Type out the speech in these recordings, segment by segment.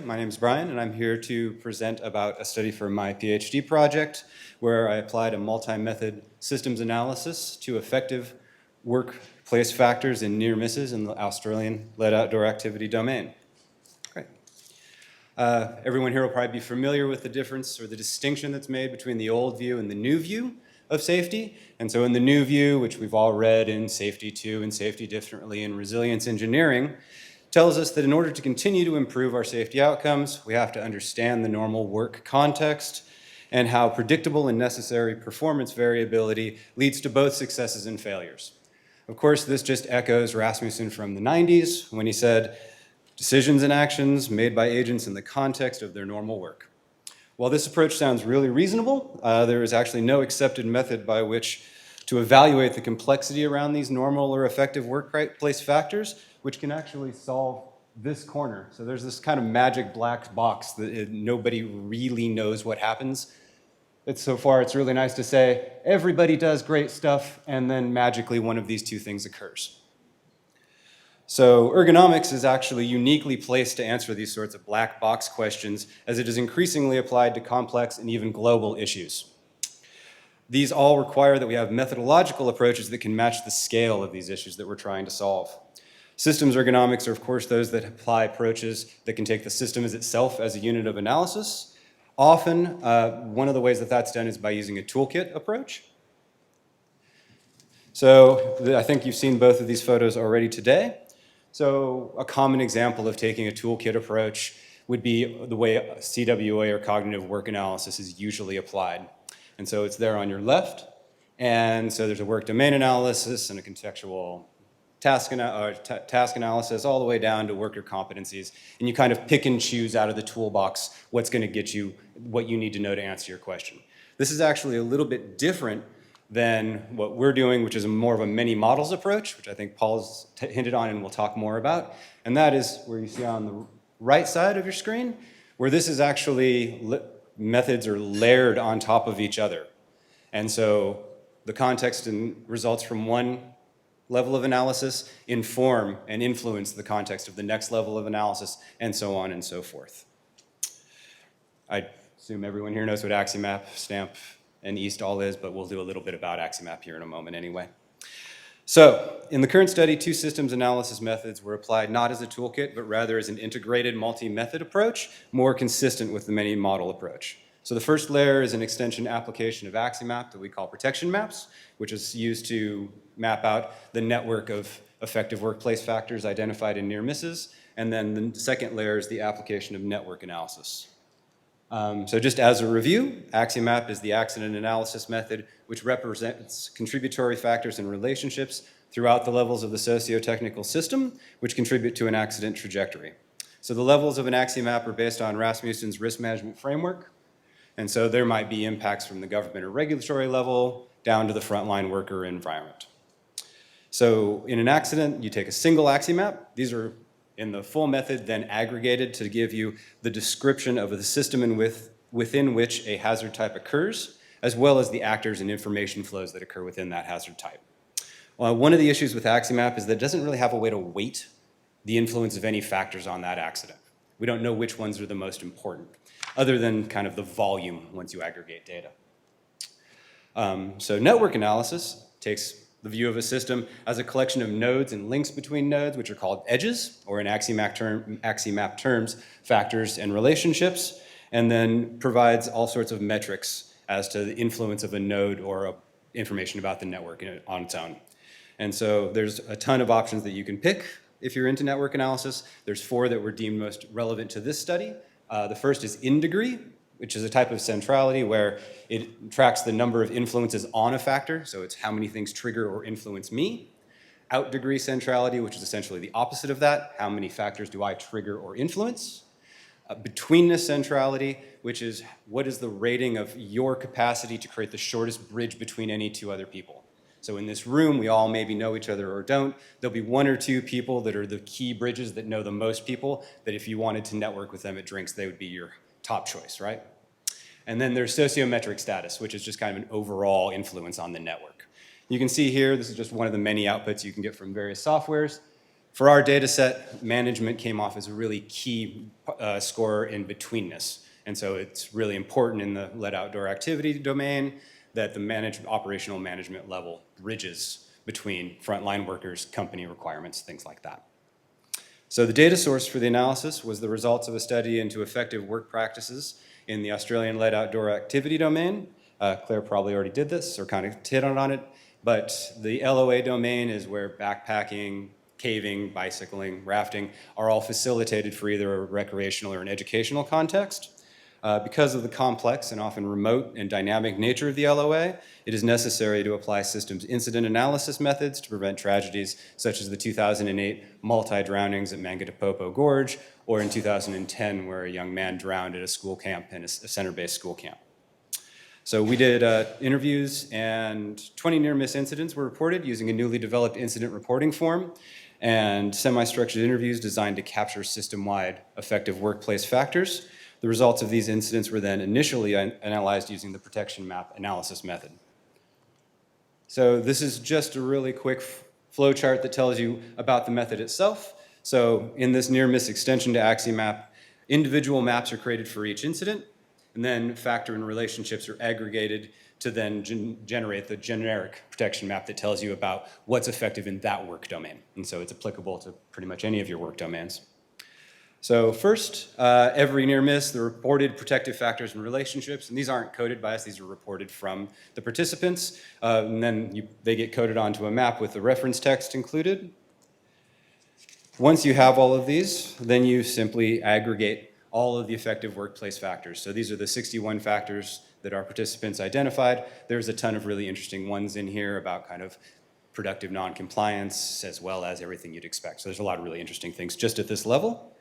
My name is Brian, and I'm here to present about a study for my PhD project where I applied a multi-method systems analysis to effective workplace factors in near misses in the Australian lead outdoor activity domain. Great. Everyone here will probably be familiar with the difference or the distinction that's made between the old view and the new view of safety. And so in the new view, which we've all read in Safety 2 and Safety Differently in Resilience Engineering, tells us that in order to continue to improve our safety outcomes, we have to understand the normal work context and how predictable and necessary performance variability leads to both successes and failures. Of course, this just echoes Rasmussen from the 90s when he said, decisions and actions made by agents in the context of their normal work. While this approach sounds really reasonable, there is actually no accepted method by which to evaluate the complexity around these normal or effective workplace factors, which can actually solve this corner. So there's this kind of magic black box that nobody really knows what happens. So far, it's really nice to say, everybody does great stuff, and then magically one of these two things occurs. So ergonomics is actually uniquely placed to answer these sorts of black box questions, as it is increasingly applied to complex and even global issues. These all require that we have methodological approaches that can match the scale of these issues that we're trying to solve. Systems ergonomics are, of course, those that apply approaches that can take the system as itself as a unit of analysis. Often, one of the ways that that's done is by using a toolkit approach. So I think you've seen both of these photos already today. So a common example of taking a toolkit approach would be the way CWA or cognitive work analysis is usually applied. And so it's there on your left. And so there's a work domain analysis and a contextual task analysis all the way down to worker competencies. And you kind of pick and choose out of the toolbox what's going to get you what you need to know to answer your question. This is actually a little bit different than what we're doing, which is more of a many models approach, which I think Paul's hinted on and we'll talk more about. And that is where you see on the right side of your screen, where this is actually methods are layered on top of each other. And so the context and results from one level of analysis inform and influence the context of the next level of analysis, and so on and so forth. I assume everyone here knows what Axiomap, STAMP, and EAST all is, but we'll do a little bit about Axiomap here in a moment anyway. So, in the current study, two systems analysis methods were applied not as a toolkit, but rather as an integrated multi-method approach, more consistent with the many model approach. So the first layer is an extension application of Axiomap that we call protection maps, which is used to map out the network of effective workplace factors identified in near misses. And then the second layer is the application of network analysis. So just as a review, Axiomap is the accident analysis method, which represents contributory factors and relationships throughout the levels of the socio-technical system, which contribute to an accident trajectory. So the levels of an Axiomap are based on Rasmussen's risk management framework. And so there might be impacts from the government or regulatory level down to the frontline worker environment. So in an accident, you take a single Axiomap. These are in the full method then aggregated to give you the description of the system within which a hazard type occurs, as well as the actors and information flows that occur within that hazard type. One of the issues with Axiomap is that it doesn't really have a way to weight the influence of any factors on that accident. We don't know which ones are the most important, other than kind of the volume once you aggregate data. So network analysis takes the view of a system as a collection of nodes and links between nodes, which are called edges, or in Axiomap terms, factors and relationships, and then provides all sorts of metrics as to the influence of a node or information about the network on its own. And so there's a ton of options that you can pick if you're into network analysis. There's 4 that were deemed most relevant to this study. The first is in degree, which is a type of centrality where it tracks the number of influences on a factor, so it's how many things trigger or influence me. Out degree centrality, which is essentially the opposite of that, how many factors do I trigger or influence. Betweenness centrality, which is what is the rating of your capacity to create the shortest bridge between any two other people. So in this room, we all maybe know each other or don't. There'll be 1 or 2 people that are the key bridges that know the most people, that if you wanted to network with them at drinks, they would be your top choice, right? And then there's sociometric status, which is just kind of an overall influence on the network. You can see here, this is just one of the many outputs you can get from various softwares. For our data set, management came off as a really key score in betweenness. And so it's really important in the lead outdoor activity domain that the operational management level bridges between frontline workers, company requirements, things like that. So the data source for the analysis was the results of a study into effective work practices in the Australian lead outdoor activity domain. Claire probably already did this or kind of hit on it, but the LOA domain is where backpacking, caving, bicycling, rafting are all facilitated for either a recreational or an educational context. Because of the complex and often remote and dynamic nature of the LOA, it is necessary to apply systems incident analysis methods to prevent tragedies such as the 2008 multi-drownings at Mangatapopo Gorge, or in 2010 where a young man drowned at a school camp, in a center-based school camp. So we did interviews, and 20 near-miss incidents were reported using a newly developed incident reporting form and semi-structured interviews designed to capture system-wide effective workplace factors. The results of these incidents were then initially analyzed using the protection map analysis method. So this is just a really quick flow chart that tells you about the method itself. So in this near-miss extension to AxiMap, individual maps are created for each incident, and then factor and relationships are aggregated to then generate the generic protection map that tells you about what's effective in that work domain. And so it's applicable to pretty much any of your work domains. So first, every near miss, the reported protective factors and relationships, and these aren't coded by us, these are reported from the participants, and then they get coded onto a map with the reference text included. Once you have all of these, then you simply aggregate all of the effective workplace factors. So these are the 61 factors that our participants identified. There's a ton of really interesting ones in here about kind of productive non-compliance as well as everything you'd expect. So there's a lot of really interesting things just at this level.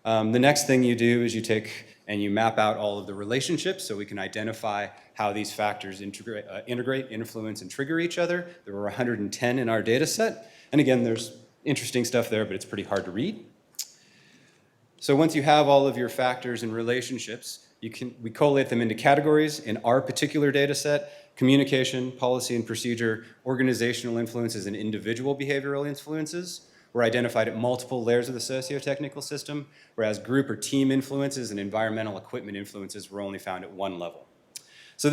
The next thing you do is you take and you map out all of the relationships so we can identify how these factors integrate, influence, and trigger each other. There were 110 in our data set. And again, there's interesting stuff there, but it's pretty hard to read. So once you have all of your factors and relationships, we collate them into categories. In our particular data set, communication, policy and procedure, organizational influences, and individual behavioral influences were identified at multiple layers of the socio-technical system, whereas group or team influences and environmental equipment influences were only found at one level. So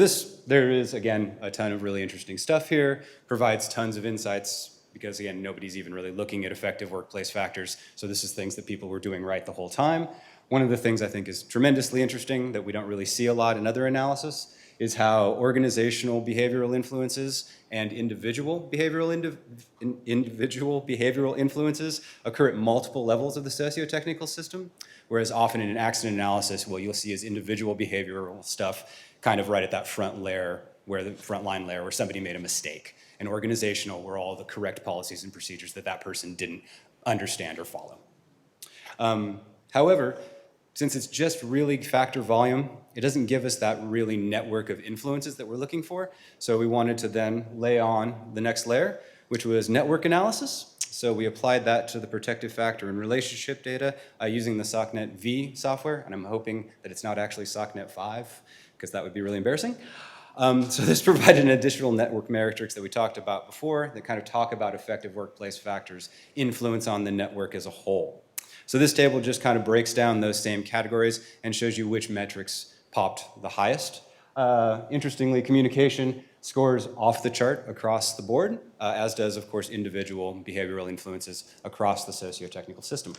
there is, again, a ton of really interesting stuff here, provides tons of insights, because again, nobody's even really looking at effective workplace factors, so this is things that people were doing right the whole time. One of the things I think is tremendously interesting that we don't really see a lot in other analysis is how organizational behavioral influences and individual behavioral influences occur at multiple levels of the socio-technical system, whereas often in an accident analysis, what you'll see is individual behavioral stuff kind of right at that front layer, where the frontline layer, where somebody made a mistake, and organizational, where all the correct policies and procedures that person didn't understand or follow. However, since it's just really factor volume, it doesn't give us that really network of influences that we're looking for. So we wanted to then lay on the next layer, which was network analysis. So we applied that to the protective factor and relationship data using the SOCNet V software, and I'm hoping that it's not actually SOCNet 5, because that would be really embarrassing. So this provided an additional network metrics that we talked about before that kind of talk about effective workplace factors' influence on the network as a whole. So this table just kind of breaks down those same categories and shows you which metrics popped the highest. Interestingly, communication scores off the chart across the board, as does, of course, individual behavioral influences across the socio-technical system.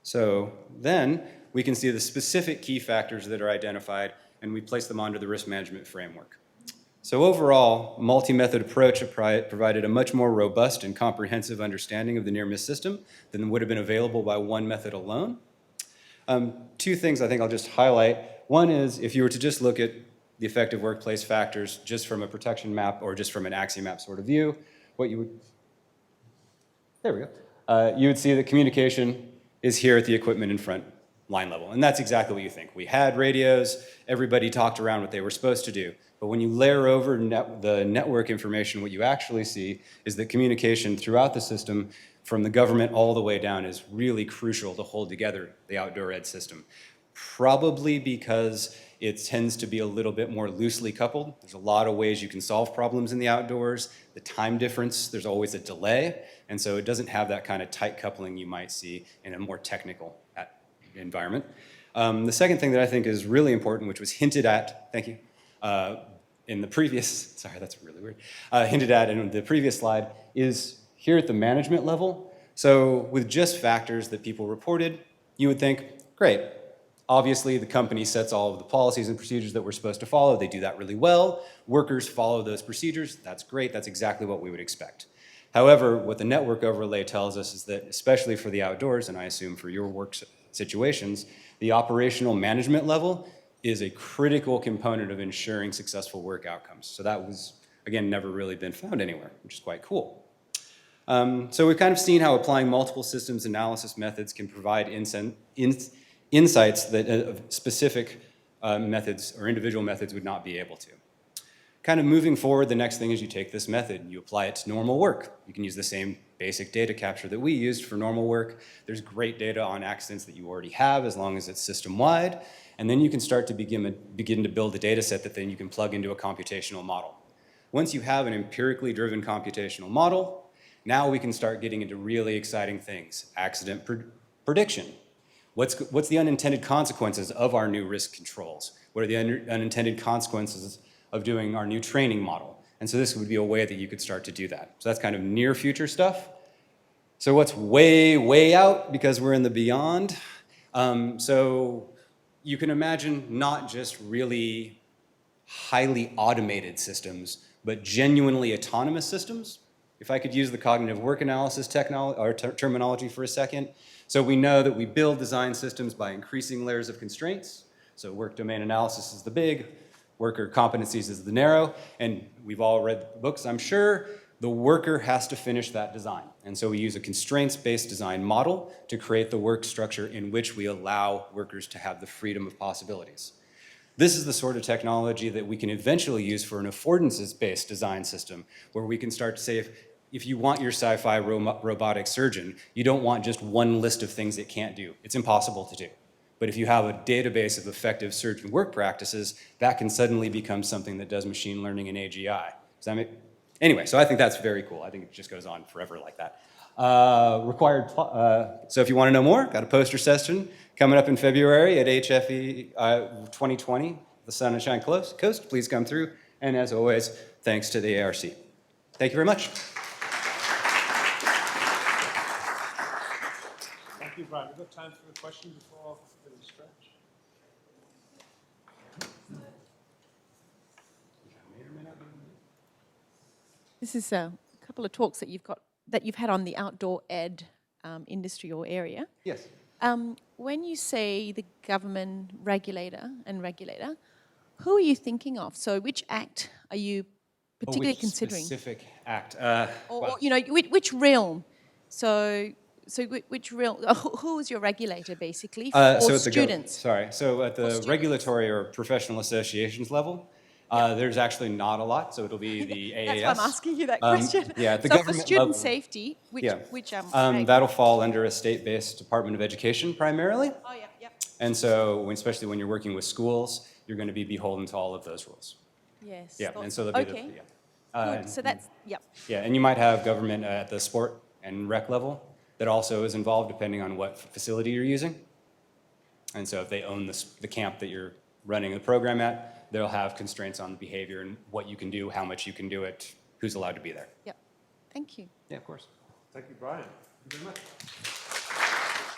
So then we can see the specific key factors that are identified, and we place them onto the risk management framework. So overall, multi-method approach provided a much more robust and comprehensive understanding of the near-miss system than would have been available by one method alone. Two things I think I'll just highlight. One is if you were to just look at the effective workplace factors just from a protection map or just from an AxiMap sort of view, there we go. You would see that communication is here at the equipment in front line level. And that's exactly what you think. We had radios, everybody talked around what they were supposed to do. But when you layer over the network information, what you actually see is that communication throughout the system, from the government all the way down, is really crucial to hold together the outdoor ed system. probably because it tends to be a little bit more loosely coupled. There's a lot of ways you can solve problems in the outdoors. The time difference, there's always a delay, and so it doesn't have that kind of tight coupling you might see in a more technical environment. The second thing that I think is really important, which was hinted at, thank you, in the previous, sorry, that's really weird, hinted at in the previous slide, is here at the management level. So with just factors that people reported, you would think, great, obviously the company sets all of the policies and procedures that we're supposed to follow. They do that really well. Workers follow those procedures. That's great. That's exactly what we would expect. However, what the network overlay tells us is that, especially for the outdoors, and I assume for your work situations, the operational management level is a critical component of ensuring successful work outcomes. So that was, again, never really been found anywhere, which is quite cool. So we've kind of seen how applying multiple systems analysis methods can provide insights that specific methods or individual methods would not be able to. Kind of moving forward, the next thing is you take this method and you apply it to normal work. You can use the same basic data capture that we used for normal work. There's great data on accidents that you already have as long as it's system-wide. And then you can start to begin to build a data set that then you can plug into a computational model. Once you have an empirically driven computational model, now we can start getting into really exciting things. Accident prediction. What's the unintended consequences of our new risk controls? What are the unintended consequences of doing our new training model? And so this would be a way that you could start to do that. So that's kind of near future stuff. So what's way, way out, because we're in the beyond? So you can imagine not just really highly automated systems, but genuinely autonomous systems. If I could use the cognitive work analysis terminology for a second. So we know that we build design systems by increasing layers of constraints. So work domain analysis is the big, worker competencies is the narrow, and we've all read the books, I'm sure. The worker has to finish that design. And so we use a constraints-based design model to create the work structure in which we allow workers to have the freedom of possibilities. This is the sort of technology that we can eventually use for an affordances-based design system, where we can start to say, if you want your sci-fi robotic surgeon, you don't want just one list of things it can't do. It's impossible to do. But if you have a database of effective surgeon work practices, that can suddenly become something that does machine learning and AGI. Does that make? Anyway, so I think that's very cool. I think it just goes on forever like that. So if you want to know more, got a poster session coming up in February at HFE 2020, the Sunshine Coast. Please come through. And as always, thanks to the ARC. Thank you very much. Thank you, Brian. We've got time for a question before we stretch. This is a couple of talks that you've had on the outdoor ed industry or area. Yes. When you say the government regulator, who are you thinking of? So which act are you particularly considering? Specific act? Or you know, which realm? So which realm? Who is your regulator basically for so students? So at the regulatory or professional associations level, there's actually not a lot, so it'll be the AAS. That's why I'm asking you that question. Yeah, at the so government for student level, safety, which that'll fall under a state-based Department of Education primarily. Oh yeah, yeah. And so, especially when you're working with schools, you're going to be beholden to all of those rules. Yes. Yeah, and so there'll be okay. Good. So that's Yeah, and you might have government at the sport and rec level that also is involved depending on what facility you're using. And so if they own the camp that you're running the program at, they'll have constraints on the behavior and what you can do, how much you can do it, who's allowed to be there. Yep. Thank you. Yeah, of course. Thank you, Brian. Thank you very much.